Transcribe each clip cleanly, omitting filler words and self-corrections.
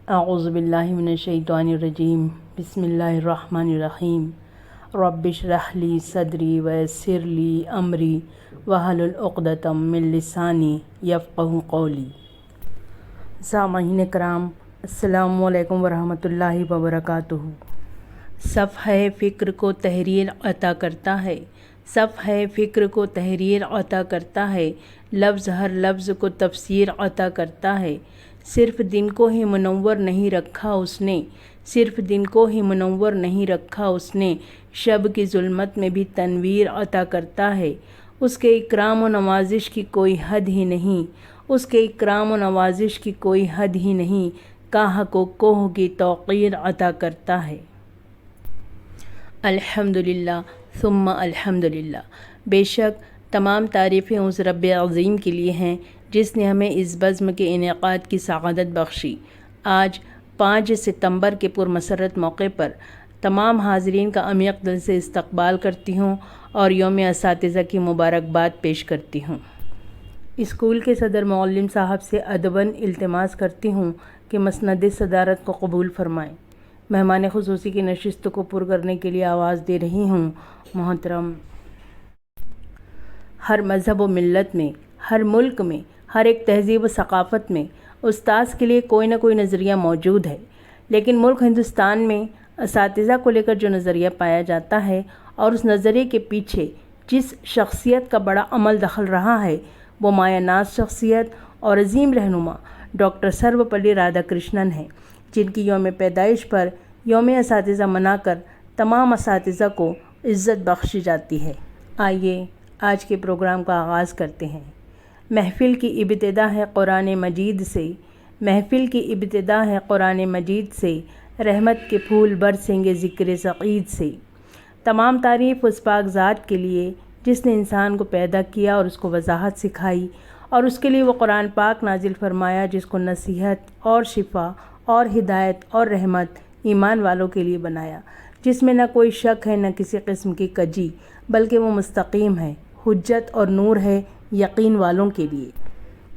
اعوذ باللہ من الشیطان الرجیم بسم اللہ الرحمن الرحیم رب اشرح لی صدری ویسر لی امری واحلل عقدۃ من لسانی یفقہوا قولی۔ سامعین کرام، السلام علیکم ورحمۃ اللہ وبرکاتہ۔ صفحہ فکر کو تحریر عطا کرتا ہے، صفحہ فکر کو تحریر عطا کرتا ہے، لفظ ہر لفظ کو تفسیر عطا کرتا ہے۔ صرف دن کو ہی منور نہیں رکھا اس نے، صرف دن کو ہی منور نہیں رکھا اس نے، شب کی ظلمت میں بھی تنویر عطا کرتا ہے۔ اس کے اکرام و نوازش کی کوئی حد ہی نہیں، اس کے اکرام و نوازش کی کوئی حد ہی نہیں، کاہ کو کوہ کی توقیر عطا کرتا ہے۔ الحمدللہ ثم الحمدللہ۔ بے شک تمام تعریفیں اس رب عظیم کے لیے ہیں جس نے ہمیں اس بزم کے انعقاد کی سعادت بخشی۔ آج 5 ستمبر کے پرمسرت موقع پر تمام حاضرین کا عمیق دل سے استقبال کرتی ہوں اور یوم اساتذہ کی مبارکباد پیش کرتی ہوں۔ اسکول کے صدر معلم صاحب سے ادباً التماس کرتی ہوں کہ مسند صدارت کو قبول فرمائیں۔ مہمان خصوصی کی نشست کو پر کرنے کے لیے آواز دے رہی ہوں۔ محترم، ہر مذہب و ملت میں، ہر ملک میں، ہر ایک تہذیب و ثقافت میں استاذ کے لیے کوئی نہ کوئی نظریہ موجود ہے، لیکن ملک ہندوستان میں اساتذہ کو لے کر جو نظریہ پایا جاتا ہے اور اس نظریے کے پیچھے جس شخصیت کا بڑا عمل دخل رہا ہے وہ مایہ ناز شخصیت اور عظیم رہنما ڈاکٹر سروپلی رادھا کرشنن ہے، جن کی یوم پیدائش پر یوم اساتذہ منا کر تمام اساتذہ کو عزت بخشی جاتی ہے۔ آئیے آج کے پروگرام کا آغاز کرتے ہیں۔ محفل کی ابتدا ہے قرآن مجید سے، محفل کی ابتدا ہے قرآن مجید سے، رحمت کے پھول برسیں گے ذکر سعید سے۔ تمام تعریف اس پاک ذات کے لیے جس نے انسان کو پیدا کیا اور اس کو وضاحت سکھائی اور اس کے لیے وہ قرآن پاک نازل فرمایا جس کو نصیحت اور شفا اور ہدایت اور رحمت ایمان والوں کے لیے بنایا، جس میں نہ کوئی شک ہے نہ کسی قسم کی کجی، بلکہ وہ مستقیم ہے، حجت اور نور ہے یقین والوں کے لیے۔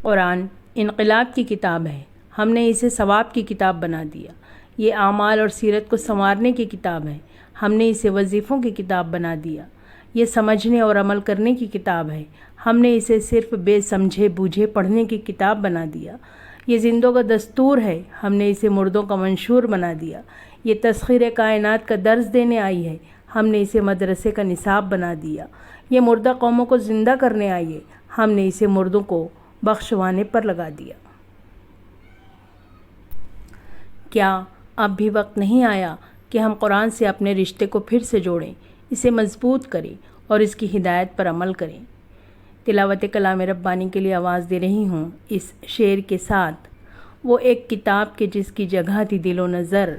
قرآن انقلاب کی کتاب ہے، ہم نے اسے ثواب کی کتاب بنا دیا۔ یہ اعمال اور سیرت کو سنوارنے کی کتاب ہے، ہم نے اسے وظیفوں کی کتاب بنا دیا۔ یہ سمجھنے اور عمل کرنے کی کتاب ہے، ہم نے اسے صرف بے سمجھے بوجھے پڑھنے کی کتاب بنا دیا۔ یہ زندوں کا دستور ہے، ہم نے اسے مردوں کا منشور بنا دیا۔ یہ تسخیر کائنات کا درس دینے آئی ہے، ہم نے اسے مدرسے کا نصاب بنا دیا۔ یہ مردہ قوموں کو زندہ کرنے آئی ہے، ہم نے اسے مردوں کو بخشوانے پر لگا دیا۔ کیا اب بھی وقت نہیں آیا کہ ہم قرآن سے اپنے رشتے کو پھر سے جوڑیں، اسے مضبوط کریں اور اس کی ہدایت پر عمل کریں؟ تلاوت کلام ربانی کے لیے آواز دے رہی ہوں اس شعر کے ساتھ۔ وہ ایک کتاب کے جس کی جگہ تھی دل و نظر،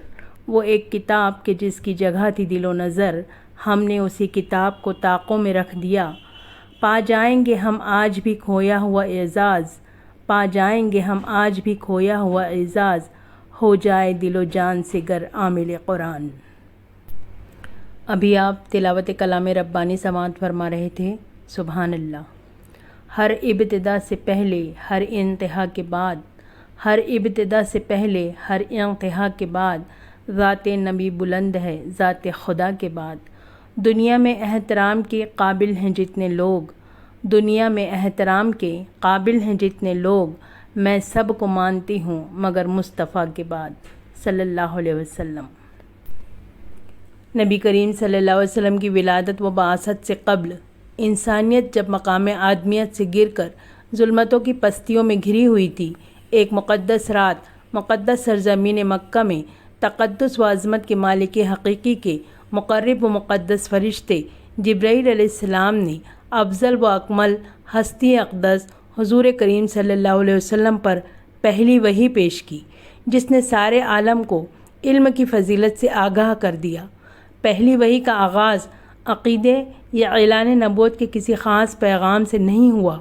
وہ ایک کتاب کے جس کی جگہ تھی دل و نظر، ہم نے اسی کتاب کو طاقوں میں رکھ دیا۔ پا جائیں گے ہم آج بھی کھویا ہوا اعزاز، پا جائیں گے ہم آج بھی کھویا ہوا اعزاز، ہو جائے دل و جان سے گر عامل قرآن۔ ابھی آپ تلاوت کلام ربانی سماعت فرما رہے تھے۔ سبحان اللہ۔ ہر ابتدا سے پہلے ہر انتہا کے بعد، ہر ابتدا سے پہلے ہر انتہا کے بعد، ذات نبی بلند ہے ذات خدا کے بعد۔ دنیا میں احترام کے قابل ہیں جتنے لوگ، دنیا میں احترام کے قابل ہیں جتنے لوگ، میں سب کو مانتی ہوں مگر مصطفیٰ کے بعد، صلی اللہ علیہ وسلم۔ نبی کریم صلی اللہ علیہ وسلم کی ولادت و بعثت سے قبل انسانیت جب مقام آدمیت سے گر کر ظلمتوں کی پستیوں میں گھری ہوئی تھی، ایک مقدس رات مقدس سرزمین مکہ میں تقدس و عظمت کے مالک حقیقی کے مقرب و مقدس فرشتے جبرائیل علیہ السلام نے افضل و اکمل ہستی اقدس حضور کریم صلی اللہ علیہ وسلم پر پہلی وحی پیش کی، جس نے سارے عالم کو علم کی فضیلت سے آگاہ کر دیا۔ پہلی وحی کا آغاز عقیدے یا اعلان نبوت کے کسی خاص پیغام سے نہیں ہوا،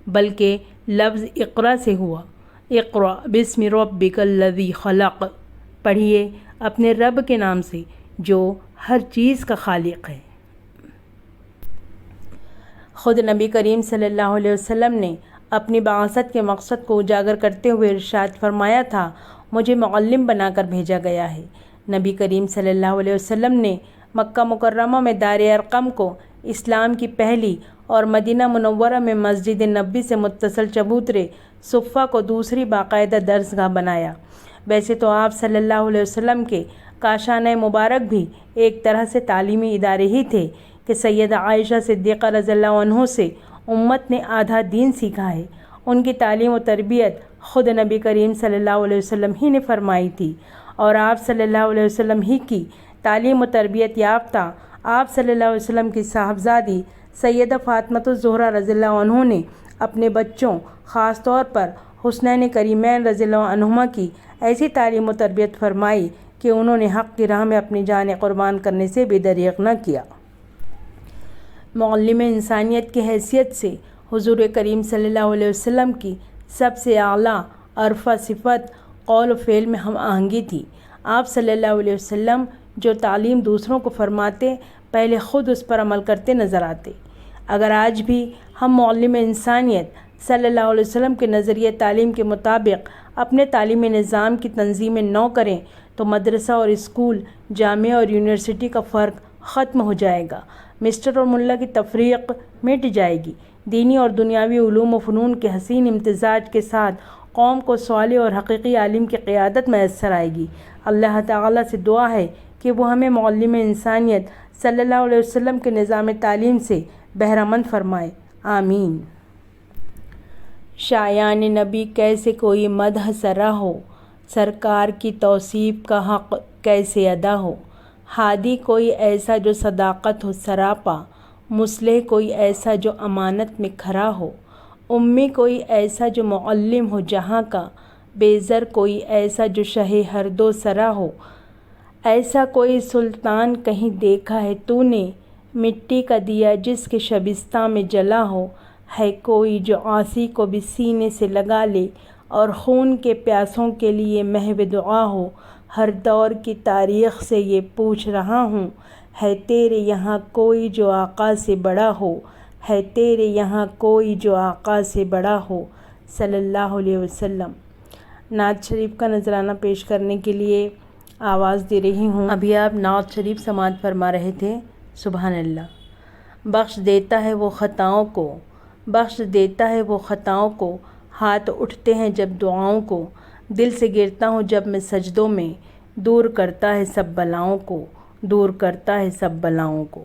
بلکہ لفظ اقرا سے ہوا۔ اقرا بسم ربک الذی خلق، پڑھیے اپنے رب کے نام سے جو ہر چیز کا خالق ہے۔ خود نبی کریم صلی اللہ علیہ وسلم نے اپنی بعثت کے مقصد کو اجاگر کرتے ہوئے ارشاد فرمایا تھا، مجھے معلم بنا کر بھیجا گیا ہے۔ نبی کریم صلی اللہ علیہ وسلم نے مکہ مکرمہ میں دار ارقم کو اسلام کی پہلی اور مدینہ منورہ میں مسجد نبوی سے متصل چبوترے صفہ کو دوسری باقاعدہ درسگاہ بنایا۔ ویسے تو آپ صلی اللہ علیہ وسلم کے کاشانہ مبارک بھی ایک طرح سے تعلیمی ادارے ہی تھے کہ سیدہ عائشہ صدیقہ رضی اللہ عنہ سے امت نے آدھا دین سیکھا ہے۔ ان کی تعلیم و تربیت خود نبی کریم صلی اللہ علیہ وسلم ہی نے فرمائی تھی، اور آپ صلی اللہ علیہ وسلم ہی کی تعلیم و تربیت یافتہ آپ صلی اللہ علیہ وسلم کی صاحبزادی سیدہ فاطمۃ الزہرا رضی اللہ عنہ نے اپنے بچوں خاص طور پر حسنین کریمین رضی اللہ عنہما کی ایسی تعلیم و تربیت فرمائی کہ انہوں نے حق کی راہ میں اپنی جان قربان کرنے سے بھی دریغ نہ کیا۔ معلم انسانیت کی حیثیت سے حضور کریم صلی اللہ علیہ وسلم کی سب سے اعلیٰ عرفہ صفت قول و فعل میں ہم آہنگی تھی۔ آپ صلی اللہ علیہ وسلم جو تعلیم دوسروں کو فرماتے، پہلے خود اس پر عمل کرتے نظر آتے۔ اگر آج بھی ہم معلم انسانیت صلی اللہ علیہ وسلم کے نظریہ تعلیم کے مطابق اپنے تعلیمی نظام کی تنظیم نو کریں تو مدرسہ اور اسکول، جامعہ اور یونیورسٹی کا فرق ختم ہو جائے گا، مسٹر اور ملا کی تفریق مٹ جائے گی، دینی اور دنیاوی علوم و فنون کے حسین امتزاج کے ساتھ قوم کو صالح اور حقیقی عالم کی قیادت میسر آئے گی۔ اللہ تعالیٰ سے دعا ہے کہ وہ ہمیں معلم انسانیت صلی اللہ علیہ وسلم کے نظام تعلیم سے بہرمند فرمائے، آمین۔ شایان نبی کیسے کوئی مدح سرا ہو، سرکار کی توصیف کا حق کیسے ادا ہو۔ ہادی کوئی ایسا جو صداقت ہو سراپا، مصلح کوئی ایسا جو امانت میں کھرا ہو، امی کوئی ایسا جو معلم ہو جہاں کا، بیزر کوئی ایسا جو شہ ہر دو سرا ہو۔ ایسا کوئی سلطان کہیں دیکھا ہے تو نے، مٹی کا دیا جس کے شبستہ میں جلا ہو۔ ہے کوئی جو عاصی کو بھی سینے سے لگا لے، اور خون کے پیاسوں کے لیے محو دعا ہو۔ ہر دور کی تاریخ سے یہ پوچھ رہا ہوں، ہے تیرے یہاں کوئی جو آقا سے بڑا ہو، ہے تیرے یہاں کوئی جو آقا سے بڑا ہو، صلی اللہ علیہ وسلم۔ نعت شریف کا نذرانہ پیش کرنے کے لیے آواز دے رہی ہوں۔ ابھی آپ نعت شریف سماعت فرما رہے تھے، سبحان اللہ۔ بخش دیتا ہے وہ خطاؤں کو، بخش دیتا ہے وہ خطاؤں کو، ہاتھ اٹھتے ہیں جب دعاؤں کو، دل سے گرتا ہوں جب میں سجدوں میں، دور کرتا ہے سب بلاؤں کو، دور کرتا ہے سب بلاؤں کو۔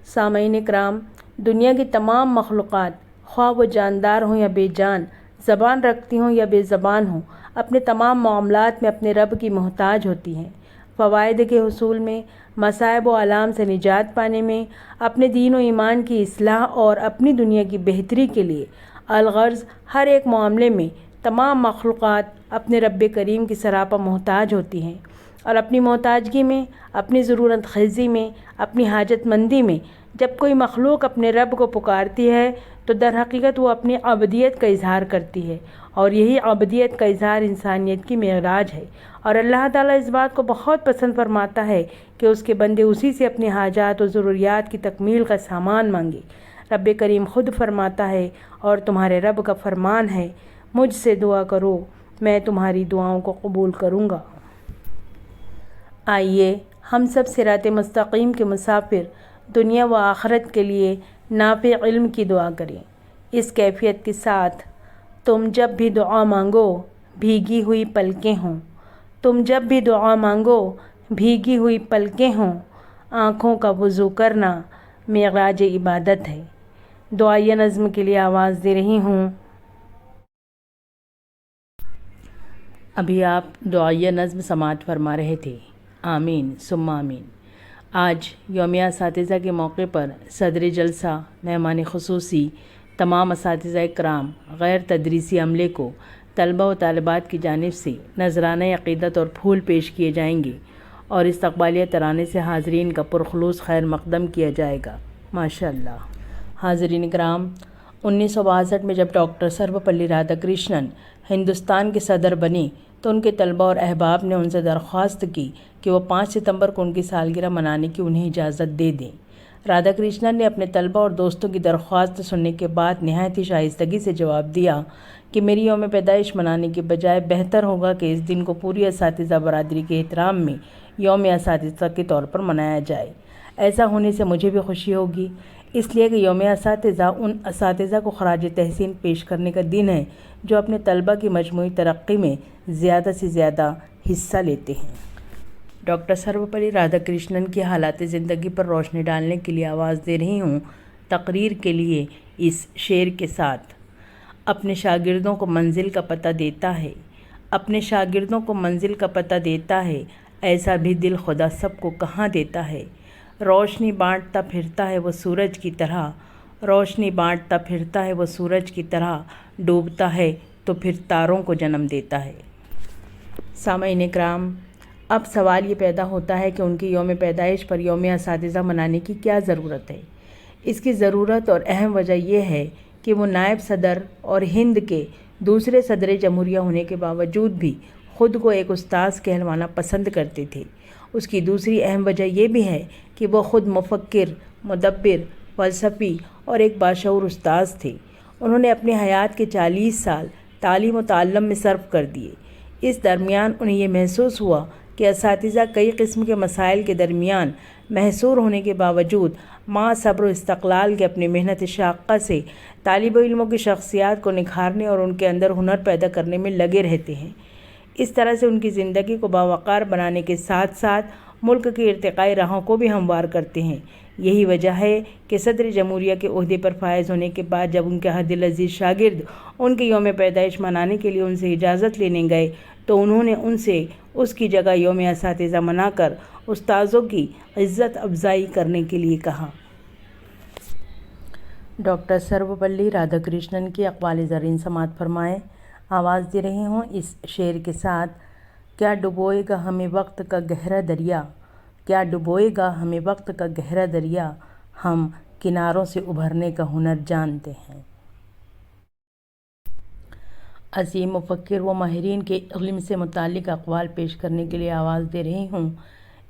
سامعین اکرام، دنیا کی تمام مخلوقات، خواہ وہ جاندار ہوں یا بے جان، زبان رکھتی ہوں یا بے زبان ہوں، اپنے تمام معاملات میں اپنے رب کی محتاج ہوتی ہیں۔ فوائد کے حصول میں، مصائب و آلام سے نجات پانے میں، اپنے دین و ایمان کی اصلاح اور اپنی دنیا کی بہتری کے لیے، الغرض ہر ایک معاملے میں تمام مخلوقات اپنے رب کریم کی سراپا محتاج ہوتی ہیں، اور اپنی محتاجگی میں، اپنی ضرورت خیزی میں، اپنی حاجت مندی میں جب کوئی مخلوق اپنے رب کو پکارتی ہے تو در حقیقت وہ اپنی عبدیت کا اظہار کرتی ہے، اور یہی عبدیت کا اظہار انسانیت کی معراج ہے۔ اور اللہ تعالیٰ اس بات کو بہت پسند فرماتا ہے کہ اس کے بندے اسی سے اپنی حاجات و ضروریات کی تکمیل کا سامان مانگے۔ رب کریم خود فرماتا ہے، اور تمہارے رب کا فرمان ہے، مجھ سے دعا کرو میں تمہاری دعاؤں کو قبول کروں گا۔ آئیے ہم سب صراط مستقیم کے مسافر دنیا و آخرت کے لیے نافع علم کی دعا کریں، اس کیفیت کے ساتھ: تم جب بھی دعا مانگو بھیگی ہوئی پلکیں ہوں، تم جب بھی دعا مانگو بھیگی ہوئی پلکیں ہوں، آنکھوں کا وضو کرنا معراج عبادت ہے۔ دعائیہ نظم کے لیے آواز دے رہی ہوں۔ ابھی آپ دعائیہ نظم سماعت فرما رہے تھے، آمین ثم آمین۔ آج یوم اساتذہ کے موقع پر صدر جلسہ، مہمان خصوصی، تمام اساتذہ کرام، غیر تدریسی عملے کو طلبہ و طالبات کی جانب سے نذرانہ عقیدت اور پھول پیش کیے جائیں گے، اور استقبالیہ ترانے سے حاضرین کا پرخلوص خیر مقدم کیا جائے گا، ماشاءاللہ۔ حاضرین کرام، 1962 میں جب ڈاکٹر سروپلی رادھا کرشنن ہندوستان کے صدر بنے تو ان کے طلبہ اور احباب نے ان سے درخواست کی کہ وہ 5 ستمبر کو ان کی سالگرہ منانے کی انہیں اجازت دے دیں۔ رادھا کرشنن نے اپنے طلبہ اور دوستوں کی درخواست سننے کے بعد نہایت ہی شائستگی سے جواب دیا کہ میری یوم پیدائش منانے کے بجائے بہتر ہوگا کہ اس دن کو پوری اساتذہ برادری کے احترام میں یوم اساتذہ کے طور پر منایا جائے۔ ایسا ہونے سے مجھے بھی خوشی ہوگی، اس لیے کہ یوم اساتذہ ان اساتذہ کو خراج تحسین پیش کرنے کا دن ہے جو اپنے طلبہ کی مجموعی ترقی میں زیادہ سے زیادہ حصہ لیتے ہیں۔ ڈاکٹر سروپلی رادھا کرشنن کی حالات زندگی پر روشنی ڈالنے کے لیے آواز دے رہی ہوں تقریر کے لیے اس شعر کے ساتھ۔ اپنے شاگردوں کو منزل کا پتہ دیتا ہے، اپنے شاگردوں کو منزل کا پتہ دیتا ہے، ایسا بھی دل خدا سب کو کہاں دیتا ہے۔ روشنی بانٹتا پھرتا ہے وہ سورج کی طرح، روشنی بانٹتا پھرتا ہے وہ سورج کی طرح، ڈوبتا ہے تو پھر تاروں کو جنم دیتا ہے۔ سامعین کرام، اب سوال یہ پیدا ہوتا ہے کہ ان کی یوم پیدائش پر یوم اساتذہ منانے کی کیا ضرورت ہے؟ اس کی ضرورت اور اہم وجہ یہ ہے کہ وہ نائب صدر اور ہند کے دوسرے صدر جمہوریہ ہونے کے باوجود بھی خود کو ایک استاذ کہلوانا پسند کرتے تھے۔ اس کی دوسری اہم وجہ یہ بھی ہے کہ وہ خود مفکر، مدبر، فلسفی اور ایک باشعور استاذ تھے۔ انہوں نے اپنی حیات کے 40 سال تعلیم و تعلم میں صرف کر دیے۔ اس درمیان انہیں یہ محسوس ہوا کہ اساتذہ کئی قسم کے مسائل کے درمیان محصور ہونے کے باوجود ماں صبر و استقلال کے اپنی محنت شاقہ سے طالب علموں کی شخصیات کو نکھارنے اور ان کے اندر ہنر پیدا کرنے میں لگے رہتے ہیں۔ اس طرح سے ان کی زندگی کو باوقار بنانے کے ساتھ ساتھ ملک کی ارتقائی راہوں کو بھی ہموار کرتے ہیں۔ یہی وجہ ہے کہ صدر جمہوریہ کے عہدے پر فائز ہونے کے بعد جب ان کے دل عزیز شاگرد ان کے یوم پیدائش منانے کے لیے ان سے اجازت لینے گئے تو انہوں نے ان سے اس کی جگہ یوم اساتذہ منا کر استاذوں کی عزت افزائی کرنے کے لیے کہا۔ ڈاکٹر سروپلی رادھا کرشنن کی اقوال زرین سماعت فرمائیں۔ آواز دے رہی ہوں اس شعر کے ساتھ۔ کیا ڈبوئے گا ہمیں وقت کا گہرا دریا، کیا ڈبوئے گا ہمیں وقت کا گہرا دریا، ہم کناروں سے ابھرنے کا ہنر جانتے ہیں۔ عظیم مفکر و ماہرین کے علم سے متعلق اقوال پیش کرنے کے لیے آواز دے رہی ہوں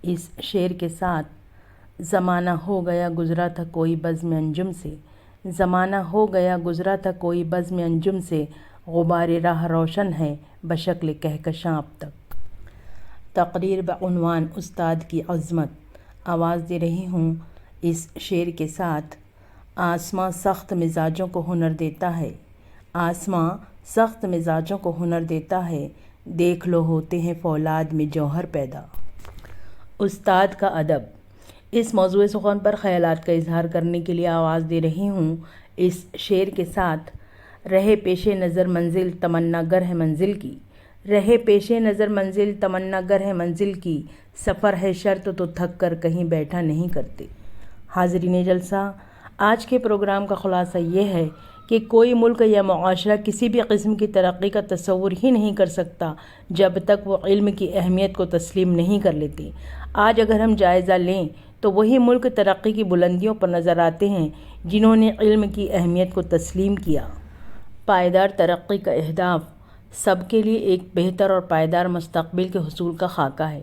اس شعر کے ساتھ۔ زمانہ ہو گیا گزرا تھا کوئی بزم انجم سے، زمانہ ہو گیا گزرا تھا کوئی بزم انجم سے، غبار راہ روشن ہے بشکل کہکشاں اب تک۔ تقریر بعنوان استاد کی عظمت۔ آواز دے رہی ہوں اس شعر کے ساتھ۔ آسماں سخت مزاجوں کو ہنر دیتا ہے، آسماں سخت مزاجوں کو ہنر دیتا ہے، دیکھ لو ہوتے ہیں فولاد میں جوہر پیدا۔ استاد کا ادب۔ اس موضوع سخن پر خیالات کا اظہار کرنے کے لیے آواز دے رہی ہوں اس شعر کے ساتھ۔ رہے پیش نظر منزل تمنا گر ہے منزل کی، رہے پیش نظر منزل تمنا گر ہے منزل کی، سفر ہے شرط تو تھک کر کہیں بیٹھا نہیں کرتے۔ حاضرین جلسہ، آج کے پروگرام کا خلاصہ یہ ہے کہ کوئی ملک یا معاشرہ کسی بھی قسم کی ترقی کا تصور ہی نہیں کر سکتا جب تک وہ علم کی اہمیت کو تسلیم نہیں کر لیتے۔ آج اگر ہم جائزہ لیں تو وہی ملک ترقی کی بلندیوں پر نظر آتے ہیں جنہوں نے علم کی اہمیت کو تسلیم کیا۔ پائیدار ترقی کا اہداف سب کے لیے ایک بہتر اور پائیدار مستقبل کے حصول کا خاکہ ہے۔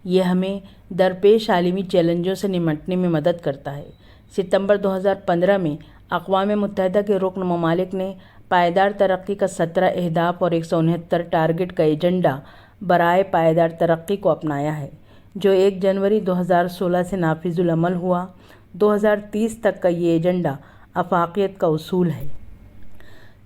یہ ہمیں درپیش عالمی چیلنجوں سے نمٹنے میں مدد کرتا ہے۔ ستمبر 2015 میں اقوام متحدہ کے رکن ممالک نے پائیدار ترقی کا 17 اہداف اور 169 ٹارگٹ کا ایجنڈا برائے پائیدار ترقی کو اپنایا ہے، جو 1 جنوری 2016 سے نافذ العمل ہوا۔ 2030 تک کا یہ ایجنڈا آفاقیت کا اصول ہے۔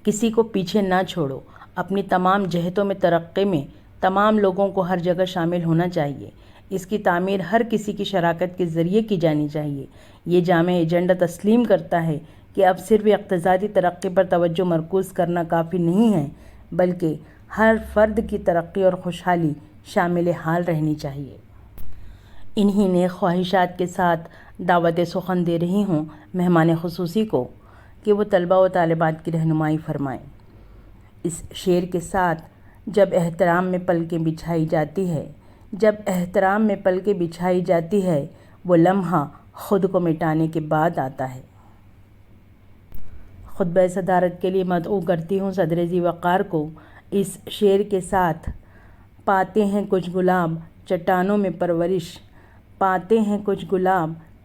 کسی کو پیچھے نہ چھوڑو۔ اپنی تمام جہتوں میں ترقی میں تمام لوگوں کو ہر جگہ شامل ہونا چاہیے۔ اس کی تعمیر ہر کسی کی شراکت کے ذریعے کی جانی چاہیے۔ یہ جامع ایجنڈا تسلیم کرتا ہے کہ اب صرف اقتصادی ترقی پر توجہ مرکوز کرنا کافی نہیں ہے، بلکہ ہر فرد کی ترقی اور خوشحالی شامل حال رہنی چاہیے۔ انہی نیک خواہشات کے ساتھ دعوت سخن دے رہی ہوں مہمان خصوصی کو کہ وہ طلبہ و طالبات کی رہنمائی فرمائیں۔ اس شعر کے ساتھ۔ جب احترام میں پلکیں بچھائی جاتی ہے، جب احترام میں پلکیں بچھائی جاتی ہے، وہ لمحہ خود کو مٹانے کے بعد آتا ہے۔ خطبہ صدارت کے لیے مدعو کرتی ہوں صدر ذی وقار کو اس شعر کے ساتھ۔ پاتے ہیں کچھ گلاب چٹانوں میں پرورش، پاتے ہیں کچھ گلاب